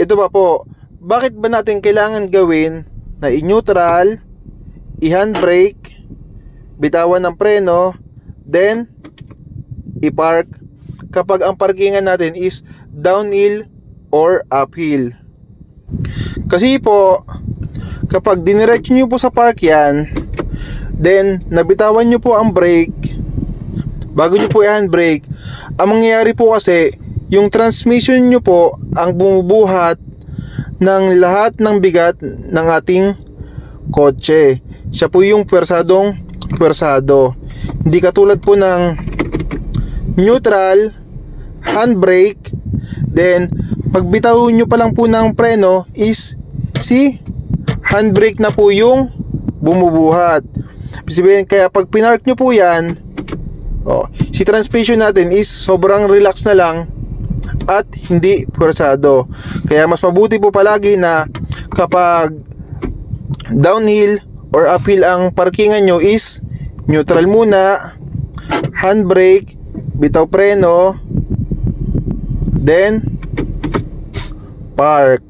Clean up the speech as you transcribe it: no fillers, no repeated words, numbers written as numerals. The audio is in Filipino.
ito pa po, bakit ba natin kailangan gawin na i-neutral, i-handbrake, bitawan ng preno, then i-park kapag ang parkingan natin is downhill or uphill? Kasi po, kapag diniretso nyo po sa park yan, then nabitawan nyo po ang brake bago nyo po i-handbrake, ang mangyayari po kasi, yung transmission nyo po ang bumubuhat ng lahat ng bigat ng ating kotse. Siya po yung pwersadong pwersado. Hindi katulad po ng neutral, handbrake, then pagbitaw nyo pa lang po ng preno is si handbrake na po yung bumubuhat. Sabihin, kaya pag pinark nyo po yan, si transmission natin is sobrang relax na lang at hindi pwersado. Kaya mas mabuti po palagi na kapag downhill or uphill ang parkingan nyo is neutral muna, handbrake, bitaw preno, then park.